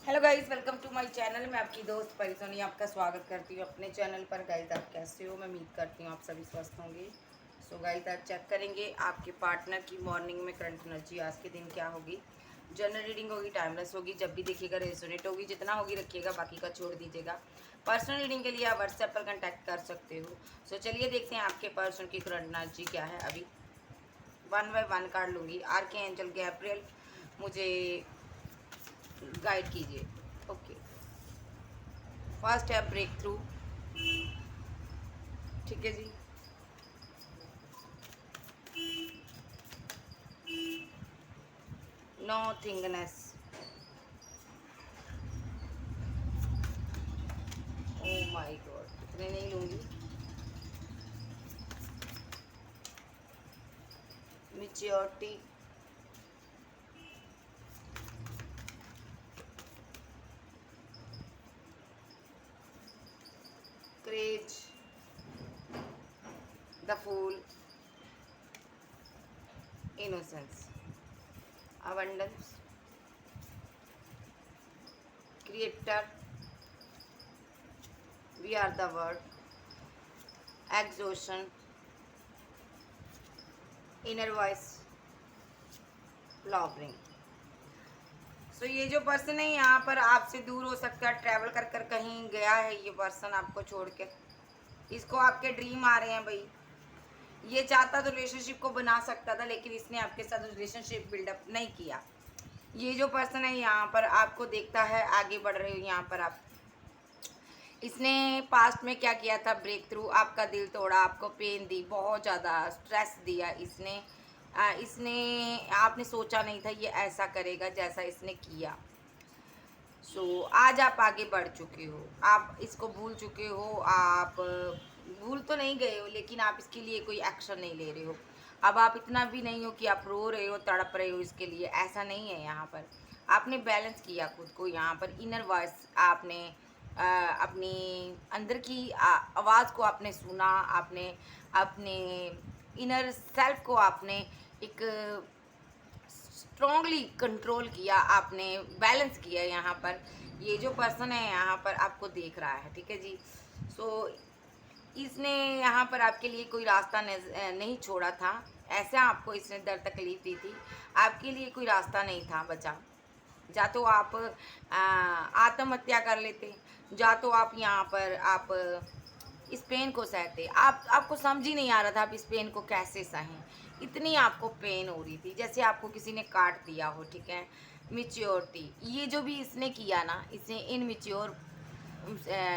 Hello guys, welcome to my channel. मैं आपकी दोस्त परिसोनी आपका स्वागत करती हूँ अपने चैनल पर। गाइस, आप कैसे हो? मैं उम्मीद करती हूँ आप सभी स्वस्थ होंगे। सो गाइस, आज चेक करेंगे आपके पार्टनर की मॉर्निंग में करंट एनर्जी आज के दिन क्या होगी। जनरल रीडिंग होगी, टाइमलेस होगी, जब भी देखिएगा रेजोनेट होगी, जितना होगी रखिएगा, बाकी का छोड़ दीजिएगा। पर्सनल रीडिंग के लिए आप व्हाट्सएप पर कॉन्टैक्ट कर सकते हो। सो चलिए देखते हैं आपके पर्सन की करंट एनर्जी क्या है। अभी 1 बाय 1 कार्ड लूँगी। आर्के एंजल गैब्रियल मुझे गाइड कीजिए। ओके, फर्स्ट है ब्रेक थ्रू। ठीक है जी। No thingness. Oh my god, इतने नहीं लूंगी। Maturity. Craze. The fool. Innocence. Abundance. Creator. We are the word. Exhaustion. Inner voice. Labouring. So ये जो पर्सन है यहाँ पर आपसे दूर हो सकता है, ट्रैवल कर कर कहीं गया है ये पर्सन आपको छोड़ के। इसको आपके ड्रीम आ रहे हैं भाई। ये चाहता तो रिलेशनशिप को बना सकता था, लेकिन इसने आपके साथ रिलेशनशिप बिल्डअप नहीं किया। ये जो पर्सन है यहाँ पर आपको देखता है, आगे बढ़ रहे हो यहाँ पर आप। इसने पास्ट में क्या किया था? ब्रेक थ्रू, आपका दिल तोड़ा, आपको पेन दी, बहुत ज़्यादा स्ट्रेस दिया इसने। आपने सोचा नहीं था ये ऐसा करेगा जैसा इसने किया। आज आप आगे बढ़ चुके हो, आप इसको भूल चुके हो। आप भूल तो नहीं गए हो, लेकिन आप इसके लिए कोई एक्शन नहीं ले रहे हो। अब आप इतना भी नहीं हो कि आप रो रहे हो, तड़प रहे हो इसके लिए, ऐसा नहीं है यहाँ पर। आपने बैलेंस किया खुद को यहाँ पर। इनर वॉइस आपने अपनी अंदर की आवाज़ को आपने सुना। आपने अपने इनर सेल्फ को आपने एक स्ट्रॉन्गली कंट्रोल किया, आपने बैलेंस किया यहाँ पर। ये जो पर्सन है यहाँ पर आपको देख रहा है, ठीक है जी। सो इसने यहाँ पर आपके लिए कोई रास्ता नहीं छोड़ा था। ऐसा आपको इसने दर्द तकलीफ दी थी, आपके लिए कोई रास्ता नहीं था बचा। या तो आप आत्महत्या कर लेते, या तो आप यहाँ पर आप इस पेन को सहते। आपको समझ ही नहीं आ रहा था आप इस पेन को कैसे सहें। इतनी आपको पेन हो रही थी, जैसे आपको किसी ने काट दिया हो, ठीक है। मिच्योरिटी, ये जो भी इसने किया ना, इसने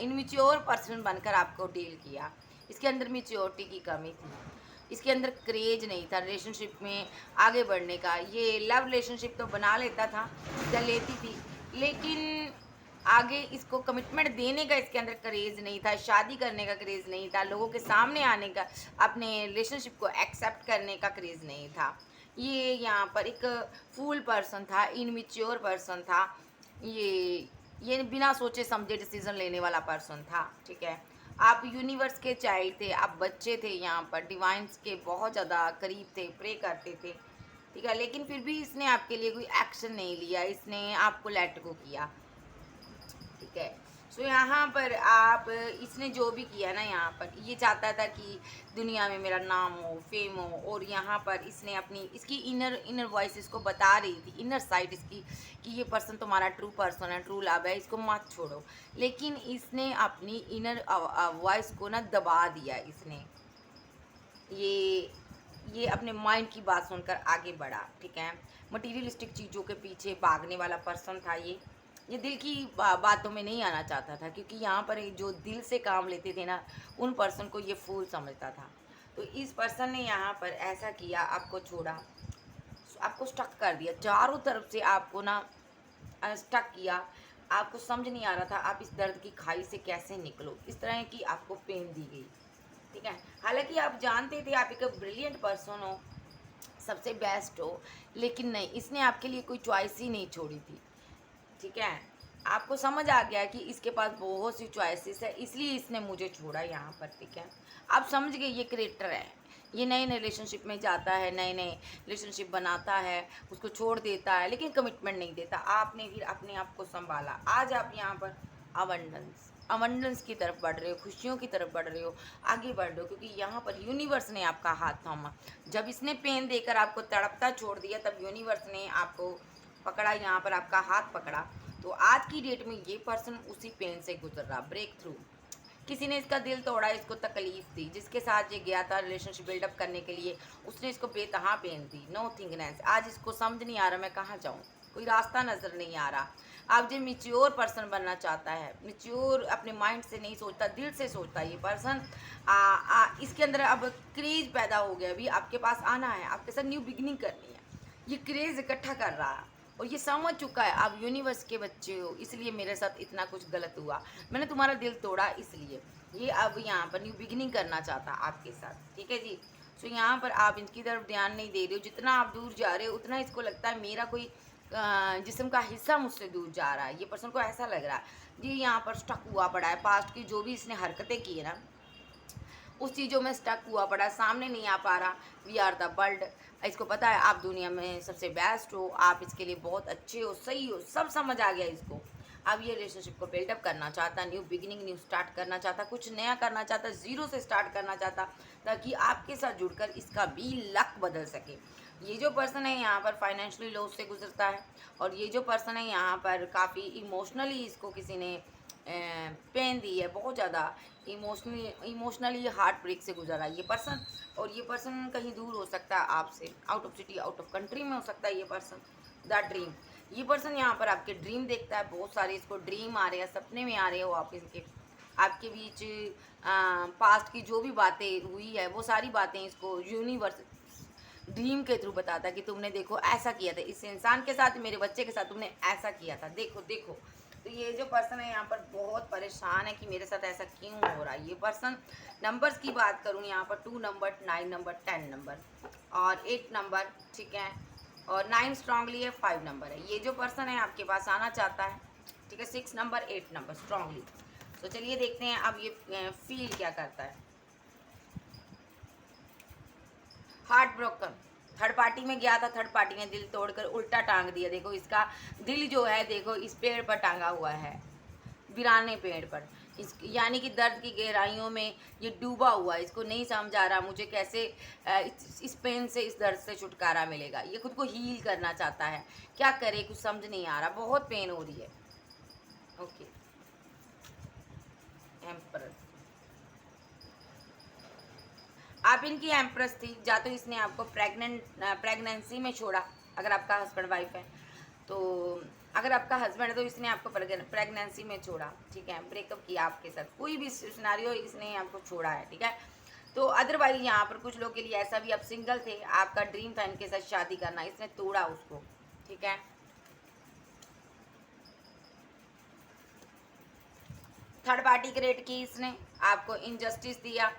इनमिच्योर पर्सन बनकर आपको डील किया। इसके अंदर मिच्योरिटी की कमी थी, इसके अंदर क्रेज नहीं था रिलेशनशिप में आगे बढ़ने का। ये लव रिलेशनशिप तो बना लेता था या लेती थी, लेकिन आगे इसको कमिटमेंट देने का इसके अंदर क्रेज नहीं था, शादी करने का क्रेज नहीं था, लोगों के सामने आने का, अपने रिलेशनशिप को एक्सेप्ट करने का क्रेज नहीं था। ये यहाँ पर एक फूल पर्सन था, इनमिच्योर पर्सन था। ये बिना सोचे समझे डिसीजन लेने वाला पर्सन था, ठीक है। आप यूनिवर्स के चाइल्ड थे, आप बच्चे थे यहाँ पर, डिवाइंस के बहुत ज़्यादा करीब थे, प्रे करते थे, ठीक है। लेकिन फिर भी इसने आपके लिए कोई एक्शन नहीं लिया, इसने आपको लेट गो किया, ठीक है। यहाँ पर आप इसने जो भी किया ना, यहाँ पर ये चाहता था कि दुनिया में मेरा नाम हो, फेम हो। और यहाँ पर इसने अपनी इसकी इनर वॉइस इसको बता रही थी, इनर साइड इसकी, कि ये पर्सन तुम्हारा ट्रू पर्सन है, ट्रू लव है, इसको मत छोड़ो। लेकिन इसने अपनी इनर वॉइस को ना दबा दिया। इसने ये अपने माइंड की बात सुनकर आगे बढ़ा, ठीक है। मटीरियलिस्टिक चीज़ों के पीछे भागने वाला पर्सन था ये दिल की बातों में नहीं आना चाहता था, क्योंकि यहाँ पर जो दिल से काम लेते थे ना, उन पर्सन को ये फूल समझता था। तो इस पर्सन ने यहाँ पर ऐसा किया, आपको छोड़ा, आपको स्टक कर दिया चारों तरफ से, आपको ना स्टक किया। आपको समझ नहीं आ रहा था आप इस दर्द की खाई से कैसे निकलो, इस तरह की आपको पेन दी गई, ठीक है। हालांकि आप जानते थे आप एक ब्रिलियंट पर्सन हो, सबसे बेस्ट हो, लेकिन नहीं, इसने आपके लिए कोई चॉइस ही नहीं छोड़ी थी, ठीक है। आपको समझ आ गया कि इसके पास बहुत सी चॉइसेस है, इसलिए इसने मुझे छोड़ा यहाँ पर, ठीक है। आप समझ गए ये क्रिएटर है, ये नए नए रिलेशनशिप में जाता है, नए नए रिलेशनशिप बनाता है, उसको छोड़ देता है, लेकिन कमिटमेंट नहीं देता। आपने फिर अपने आप को संभाला। आज आप यहाँ पर अबंडेंस अबंडेंस की तरफ बढ़ रहे हो, खुशियों की तरफ बढ़ रहे हो, आगे बढ़ रहे हो, क्योंकि यहाँ पर यूनिवर्स ने आपका हाथ थामा। जब इसने पेन देकर आपको तड़पता छोड़ दिया, तब यूनिवर्स ने आपको पकड़ा, यहाँ पर आपका हाथ पकड़ा। तो आज की डेट में ये पर्सन उसी पेन से गुजर रहा, ब्रेक थ्रू। किसी ने इसका दिल तोड़ा, इसको तकलीफ दी, जिसके साथ ये गया था रिलेशनशिप बिल्डअप करने के लिए, उसने इसको बेतहा पेन दी, नो थिंकनेस। आज इसको समझ नहीं आ रहा मैं कहाँ जाऊँ, कोई रास्ता नज़र नहीं आ रहा। आप जो मिच्योर पर्सन बनना चाहता है, मिच्योर अपने माइंड से नहीं सोचता, दिल से सोचता है ये पर्सन। इसके अंदर अब क्रेज पैदा हो गया, अभी आपके पास आना है, आपके साथ न्यू बिगनिंग करनी है, ये क्रेज इकट्ठा कर रहा है और ये समझ चुका है आप यूनिवर्स के बच्चे हो, इसलिए मेरे साथ इतना कुछ गलत हुआ, मैंने तुम्हारा दिल तोड़ा, इसलिए ये अब यहाँ पर न्यू बिगिनिंग करना चाहता आपके साथ। ठीक है जी। सो यहाँ पर आप इनकी तरफ ध्यान नहीं दे रहे हो, जितना आप दूर जा रहे हो उतना इसको लगता है मेरा कोई जिस्म का हिस्सा मुझसे दूर जा रहा है। ये पर्सन को ऐसा लग रहा है जी, यहाँ पर स्टक हुआ पड़ा है, पास्ट की जो भी इसने हरकतें की है ना, उस चीज़ों में स्टक हुआ पड़ा, सामने नहीं आ पा रहा। वी आर द वर्ल्ड, इसको पता है आप दुनिया में सबसे बेस्ट हो, आप इसके लिए बहुत अच्छे हो, सही हो, सब समझ आ गया इसको। अब ये रिलेशनशिप को बिल्डअप करना चाहता, न्यू बिगिनिंग, न्यू स्टार्ट करना चाहता, कुछ नया करना चाहता, ज़ीरो से स्टार्ट करना चाहता, ताकि आपके साथ जुड़कर इसका भी लक बदल सके। ये जो पर्सन है यहाँ पर फाइनेंशियली लॉस से गुजरता है, और ये जो पर्सन है यहाँ पर काफ़ी इमोशनली इसको किसी ने पेन दी है, बहुत ज़्यादा इमोशनली हार्ट ब्रेक से गुजरा ये पर्सन। और ये पर्सन कहीं दूर हो सकता है आपसे, out of city, out of country में हो सकता है ये पर्सन। द ड्रीम, ये पर्सन यहाँ पर आपके ड्रीम देखता है, बहुत सारे इसको ड्रीम आ रहे हैं, सपने में आ रहे हो आप इनके, आपके बीच पास्ट की जो भी बातें हुई है वो सारी बातें इसको यूनिवर्स ड्रीम के थ्रू बताता है कि तुमने देखो ऐसा किया था इस इंसान के साथ, मेरे बच्चे के साथ तुमने ऐसा किया था, देखो देखो। तो ये जो पर्सन है यहाँ पर बहुत परेशान है कि मेरे साथ ऐसा क्यों हो रहा है। ये पर्सन, नंबर्स की बात करूँ यहाँ पर 2 नंबर, 9 नंबर, 10 नंबर और 8 नंबर, ठीक है, और 9 स्ट्रांगली है, 5 नंबर है। ये जो पर्सन है आपके पास आना चाहता है, ठीक है, 6 नंबर, 8 नंबर स्ट्रांगली। तो चलिए देखते हैं अब ये फील क्या करता है। हार्ट ब्रोकन, थर्ड पार्टी में गया था, थर्ड पार्टी ने दिल तोड़कर उल्टा टांग दिया। देखो इसका दिल जो है, देखो इस पेड़ पर टांगा हुआ है, वीराने पेड़ पर। इस यानी कि दर्द की गहराइयों में ये डूबा हुआ है, इसको नहीं समझ आ रहा मुझे कैसे इस पेन से, इस दर्द से छुटकारा मिलेगा। ये खुद को हील करना चाहता है, क्या करे कुछ समझ नहीं आ रहा, बहुत पेन हो रही है। ओके, एम्परर, आप इनकी एम्प्रेस थी, या तो इसने आपको प्रेगनेंसी में छोड़ा, अगर आपका हस्बैंड वाइफ है तो, अगर आपका हस्बैंड है तो इसने आपको प्रेगनेंसी में छोड़ा, ठीक है, ब्रेकअप किया आपके साथ, कोई भी सिनेरियो इसने आपको छोड़ा है, ठीक है। तो अदरवाइज यहाँ पर कुछ लोग के लिए ऐसा भी, आप सिंगल थे, आपका ड्रीम था इनके साथ शादी करना, इसने तोड़ा उसको, ठीक है। थर्ड पार्टी क्रिएट की इसने, आपको इनजस्टिस दिया,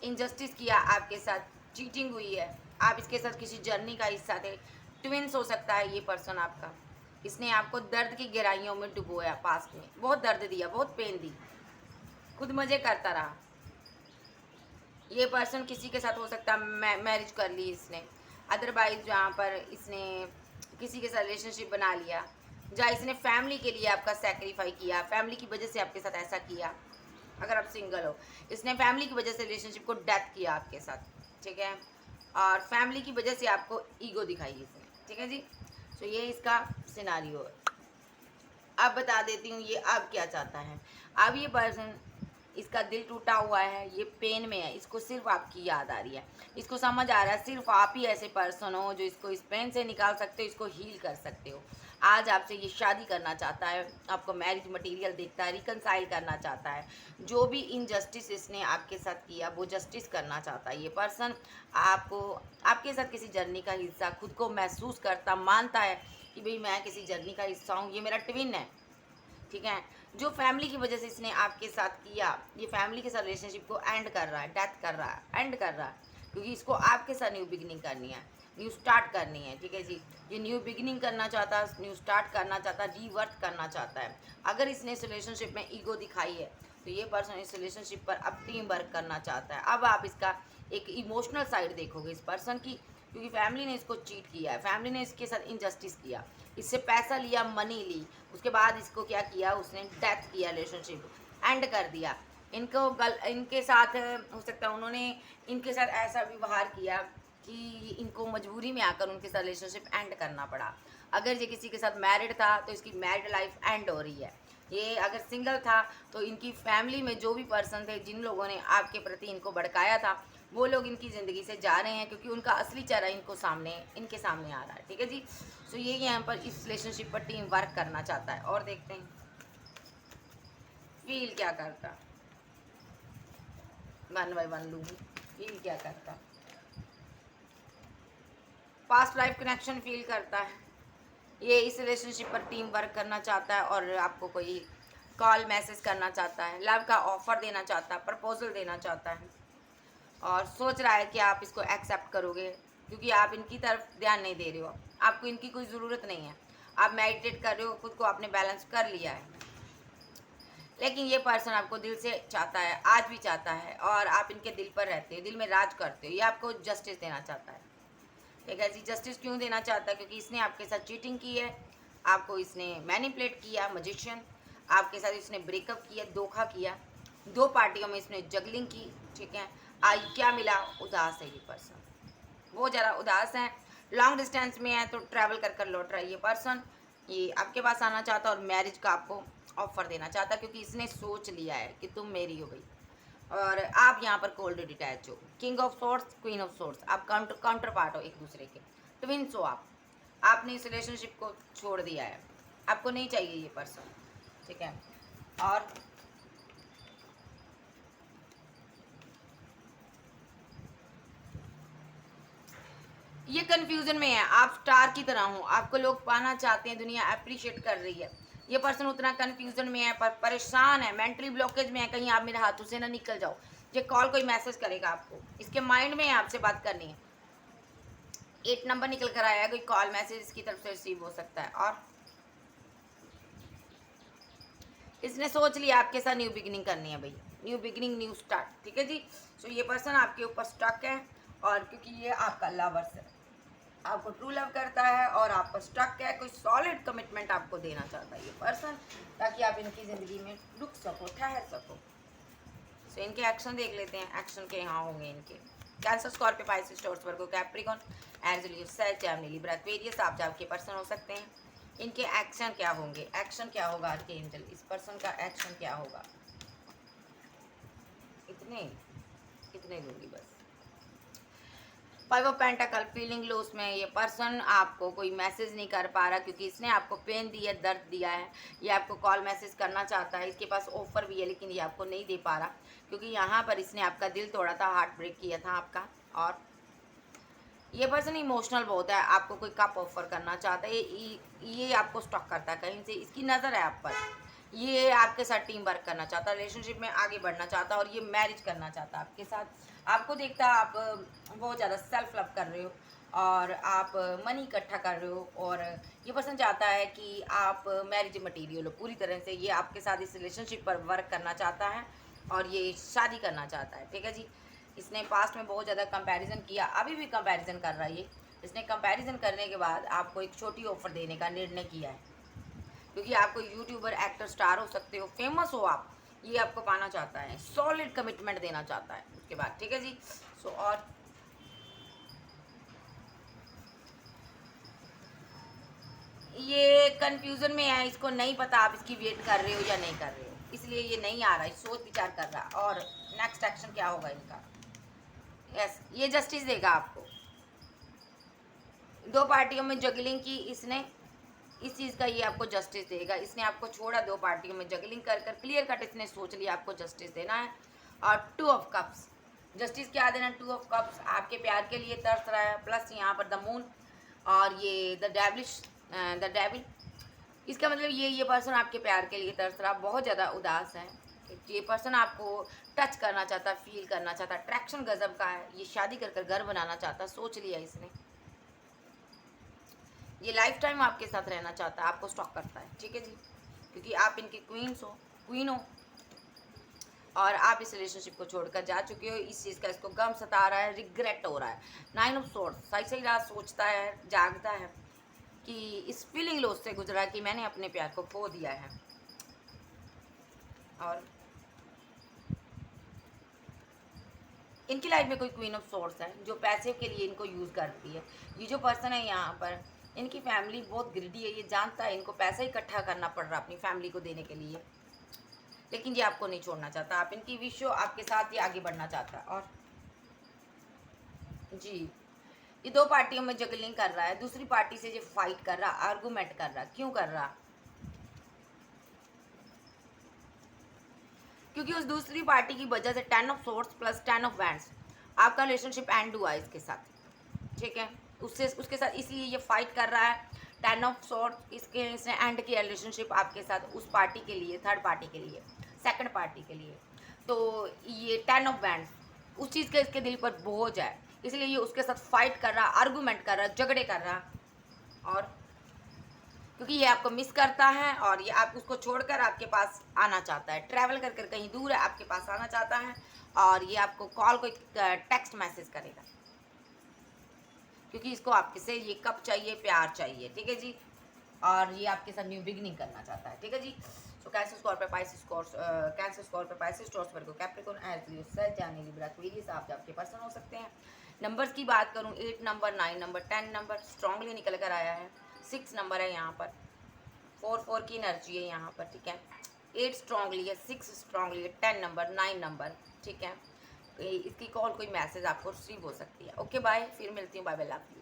इनजस्टिस किया आपके साथ, चीटिंग हुई है, आप इसके साथ किसी जर्नी का हिस्सा थे, ट्विंस हो सकता है ये पर्सन आपका। इसने आपको दर्द की गहराइयों में डुबोया, पास्ट में बहुत दर्द दिया, बहुत पेन दी, खुद मज़े करता रहा। ये पर्सन किसी के साथ हो सकता है मैरिज कर ली इसने, अदरवाइज जहाँ पर इसने किसी के साथ रिलेशनशिप बना लिया, जहाँ इसने फैमिली के लिए आपका सेक्रीफाई किया, फैमिली की वजह से आपके साथ ऐसा किया। अगर आप सिंगल हो, इसने फैमिली की वजह से रिलेशनशिप को डेथ किया आपके साथ, ठीक है, और फैमिली की वजह से आपको ईगो दिखाई इसने, ठीक है जी। तो ये इसका सिनारियो है। अब बता देती हूँ ये अब क्या चाहता है। अब ये पर्सन, इसका दिल टूटा हुआ है, ये पेन में है, इसको सिर्फ आपकी याद आ रही है, इसको समझ आ रहा है सिर्फ आप ही ऐसे पर्सन हो जो इसको इस पेन से निकाल सकते हो, इसको हील कर सकते हो। आज आपसे ये शादी करना चाहता है, आपको मैरिज मटेरियल देखता है, रिकनसाइल करना चाहता है, जो भी इनजस्टिस इसने आपके साथ किया वो जस्टिस करना चाहता है। ये पर्सन आपको, आपके साथ किसी जर्नी का हिस्सा खुद को महसूस करता, मानता है कि भाई मैं किसी जर्नी का हिस्सा हूँ, ये मेरा ट्विन है, ठीक है। जो फैमिली की वजह से इसने आपके साथ किया, ये फैमिली के साथ रिलेशनशिप को एंड कर रहा है, डेथ कर रहा है, एंड कर रहा है, क्योंकि इसको आपके साथ न्यू बिगिनिंग करनी है, न्यू स्टार्ट करनी है, ठीक है जी। ये न्यू बिगिनिंग करना चाहता है, न्यू स्टार्ट करना चाहता है, रीवर्थ करना चाहता है। अगर इसने इस रिलेशनशिप में ईगो दिखाई है तो ये पर्सन इस रिलेशनशिप पर अब टीम वर्क करना चाहता है। अब आप इसका एक इमोशनल साइड देखोगे इस पर्सन की, क्योंकि फैमिली ने इसको चीट किया है, फैमिली ने इसके साथ इनजस्टिस किया, इससे पैसा लिया, मनी ली, उसके बाद इसको क्या किया, उसने डेथ किया, रिलेशनशिप एंड कर दिया। इनके साथ हो सकता है उन्होंने इनके साथ ऐसा व्यवहार किया कि इनको मजबूरी में आकर उनके साथ रिलेशनशिप एंड करना पड़ा। अगर ये किसी के साथ मैरिड था तो इसकी मैरिड लाइफ एंड हो रही है। ये अगर सिंगल था तो इनकी फैमिली में जो भी पर्सन थे, जिन लोगों ने आपके प्रति इनको भड़काया था, वो लोग इनकी ज़िंदगी से जा रहे हैं, क्योंकि उनका असली चेहरा इनके सामने आ रहा है। ठीक है जी। सो ये यहाँ पर इस रिलेशनशिप पर टीम वर्क करना चाहता है। और देखते हैं फील क्या करता, वन बाय वन लूँगी, फील क्या करता। पास्ट लाइफ कनेक्शन फील करता है, ये इस रिलेशनशिप पर टीम वर्क करना चाहता है और आपको कोई कॉल मैसेज करना चाहता है, लव का ऑफर देना चाहता है, प्रपोजल देना चाहता है, और सोच रहा है कि आप इसको एक्सेप्ट करोगे, क्योंकि आप इनकी तरफ ध्यान नहीं दे रहे हो, आपको इनकी कोई ज़रूरत नहीं है, आप मेडिटेट कर रहे हो, खुद को आपने बैलेंस कर लिया है। लेकिन ये पर्सन आपको दिल से चाहता है, आज भी चाहता है, और आप इनके दिल पर रहते हो, दिल में राज करते हो। ये आपको जस्टिस देना चाहता है। ठीक है जी। जस्टिस क्यों देना चाहता है? क्योंकि इसने आपके साथ चीटिंग की है, आपको इसने मैनिपुलेट किया, मजिशियन, आपके साथ इसने ब्रेकअप किया, धोखा किया, दो पार्टियों में इसने जगलिंग की। ठीक है। आज क्या मिला? उदास है ये पर्सन, बहुत ज़्यादा उदास है, लॉन्ग डिस्टेंस में है, तो ट्रैवल कर कर लौट रहा है ये पर्सन। ये आपके पास आना चाहता है और मैरिज का आपको ऑफर देना चाहता है, क्योंकि इसने सोच लिया है कि तुम मेरी हो गई, और आप यहाँ पर कोल्ड डिटैच हो। King of source, queen of source, आप काउंटर पार्ट हो एक दूसरे के, ट्विंस हो आप। आपने इस रिलेशनशिप को छोड़ दिया है, आपको नहीं चाहिए ये पर्सन। ठीक है। और ये कंफ्यूजन में है, आप स्टार की तरह हो, आपको लोग पाना चाहते हैं, दुनिया अप्रिशिएट कर रही है। ये पर्सन उतना कंफ्यूजन में है, पर परेशान है, मेंटली ब्लॉकेज में है, कहीं आप मेरे हाथों से ना निकल जाओ। ये कॉल कोई मैसेज करेगा आपको, इसके माइंड में है आपसे बात करनी है। 8 नंबर निकल कर आया है, कोई कॉल मैसेज इसकी तरफ से रिसीव हो सकता है। और इसने सोच लिया आपके साथ न्यू बिगिनिंग करनी है भाई, न्यू बिगिनिंग, न्यू स्टार्ट। ठीक है जी। सो ये पर्सन आपके ऊपर स्टक है, और क्योंकि ये आपका लवर्स है, आपको ट्रू लव करता है और आप पर स्टक है, कोई सॉलिड कमिटमेंट आपको देना चाहता है ये पर्सन, ताकि आप इनकी ज़िंदगी में रुक सको, ठहर सको। सो इनके एक्शन देख लेते हैं, एक्शन के यहाँ होंगे इनके। कैंसर, स्कॉर्पियो, पाइसेस, टॉरस, वर्गो, कैप्रिकॉन, एंजलियस, सैजिटेरियस, लिब्रा, एक्वेरियस, आप आपके पर्सन हो सकते हैं। इनके एक्शन क्या होंगे, एक्शन क्या होगा आज के एंजल, इस पर्सन का एक्शन क्या होगा? इतने इतने दूंगी बस। 5 ऑफ पेंटाकल, फीलिंग लॉस में ये पर्सन आपको कोई मैसेज नहीं कर पा रहा, क्योंकि इसने आपको पेन दिया, दर्द दिया है। ये आपको कॉल मैसेज करना चाहता है, इसके पास ऑफर भी है, लेकिन ये आपको नहीं दे पा रहा, क्योंकि यहाँ पर इसने आपका दिल तोड़ा था, हार्ट ब्रेक किया था आपका। और ये पर्सन इमोशनल बहुत है, आपको कोई कप ऑफर करना चाहता है, ये आपको स्टॉक करता है कहीं से, इसकी नज़र है आप पर। ये आपके साथ टीम वर्क करना चाहता है, रिलेशनशिप में आगे बढ़ना चाहता है, और ये मैरिज करना चाहता है आपके साथ। आपको देखता है आप बहुत ज़्यादा सेल्फ लव कर रहे हो, और आप मनी इकट्ठा कर रहे हो, और ये पर्सन चाहता है कि आप मैरिज मटीरियल हो पूरी तरह से। ये आपके साथ इस रिलेशनशिप पर वर्क करना चाहता है, और ये शादी करना चाहता है। ठीक है जी। इसने पास्ट में बहुत ज़्यादा कंपैरिजन किया, अभी भी कंपैरिजन कर रहा है ये। इसने कंपैरिजन करने के बाद आपको एक छोटी ऑफर देने का निर्णय किया है, क्योंकि आपको यूट्यूबर, एक्टर, स्टार हो सकते हो, फेमस हो आप, ये आपको पाना चाहता है, सॉलिड कमिटमेंट देना चाहता है उसके बाद। ठीक है जी। सो और ये कंफ्यूजन में है, इसको नहीं पता आप इसकी वेट कर रहे हो या नहीं कर रहे हो, इसलिए ये नहीं आ रहा, सोच विचार कर रहा। और नेक्स्ट एक्शन क्या होगा इनका? यस, ये जस्टिस देगा आपको। दो पार्टियों में जगलिंग की इसने, इस चीज़ का ये आपको जस्टिस देगा। इसने आपको छोड़ा, दो पार्टियों में जगलिंग कर कर क्लियर कट इसने सोच लिया आपको जस्टिस देना है। और 2 ऑफ कप्स, जस्टिस क्या देना? 2 ऑफ कप्स, आपके प्यार के लिए तरस रहा है, प्लस यहाँ पर द मून, और ये द डेविल। इसका मतलब ये पर्सन आपके प्यार के लिए तरस रहा, बहुत ज़्यादा उदास है। ये पर्सन आपको टच करना चाहता, फील करना चाहता, अट्रैक्शन गजब का है, ये शादी कर कर घर बनाना चाहता, सोच लिया इसने। ये लाइफ टाइम आपके साथ रहना चाहता है, आपको स्टॉक करता है। ठीक है जी। क्योंकि आप इनकी क्वीन हो। और आप इस रिलेशनशिप को छोड़कर जा चुके हो, इस चीज़ का इसको गम सता रहा है, रिग्रेट हो रहा है। 9 ऑफ सोर्स सही सही रात सोचता है, जागता है कि इस फीलिंग लोस से गुजरा कि मैंने अपने प्यार को खो दिया है। और इनकी लाइफ में कोई क्वीन ऑफ सोर्स है जो पैसे के लिए इनको यूज़ करती है। ये जो पर्सन है यहाँ पर, इनकी फैमिली बहुत ग्रिडी है, ये जानता है इनको पैसा इकट्ठा करना पड़ रहा है अपनी फैमिली को देने के लिए, लेकिन ये आपको नहीं छोड़ना चाहता। आप इनकी विश हो, आपके साथ ही आगे बढ़ना चाहता है। और जी, ये 2 पार्टियों में जगलिंग कर रहा है, दूसरी पार्टी से ये फाइट कर रहा, आर्गूमेंट कर रहा। क्यों कर रहा? क्योंकि उस दूसरी पार्टी की वजह से 10 of source plus 10 of wands आपका रिलेशनशिप एंड हुआ है इसके साथ, ठीक है। उससे उसके साथ इसलिए ये फाइट कर रहा है। 10 ऑफ सोर्स इसने एंड किया रिलेशनशिप आपके साथ उस पार्टी के लिए, थर्ड पार्टी के लिए, सेकंड पार्टी के लिए। तो ये 10 ऑफ वैंड्स उस चीज़ का इसके दिल पर बोझ है, इसलिए ये उसके साथ फाइट कर रहा, आर्गूमेंट कर रहा, झगड़े कर रहा। और क्योंकि ये आपको मिस करता है और ये आप उसको छोड़कर आपके पास आना चाहता है, ट्रैवल कर कर कहीं दूर है आपके पास आना चाहता है। और ये आपको कॉल कोई टेक्स्ट मैसेज करेगा, क्योंकि इसको आपके से ये कब चाहिए, प्यार चाहिए, ठीक है जी। और ये आपके साथ न्यू बिगनिंग करना चाहता है, ठीक है जी। So Cancer, Scorpio, Pisces, Cancer, Scorpio, Pisces, Taurus, Virgo, Capricorn, Aries, Leo, Sagittarius, Gemini, Libra, Aquarius आप आपके पर्सन हो सकते हैं। नंबर्स की बात करूँ, 8 नंबर, 9 नंबर, 10 नंबर स्ट्रांगली निकल कर आया है। 6 नंबर है यहाँ पर, 4 की एनर्जी है यहाँ पर, ठीक है। 8 स्ट्रांगली है, 6 स्ट्रांगली है, 10 नंबर, 9 नंबर, ठीक है। इसकी कॉल कोई मैसेज आपको रिसीव हो सकती है। ओके बाय, फिर मिलती हूँ, बाय बाय, लव यू।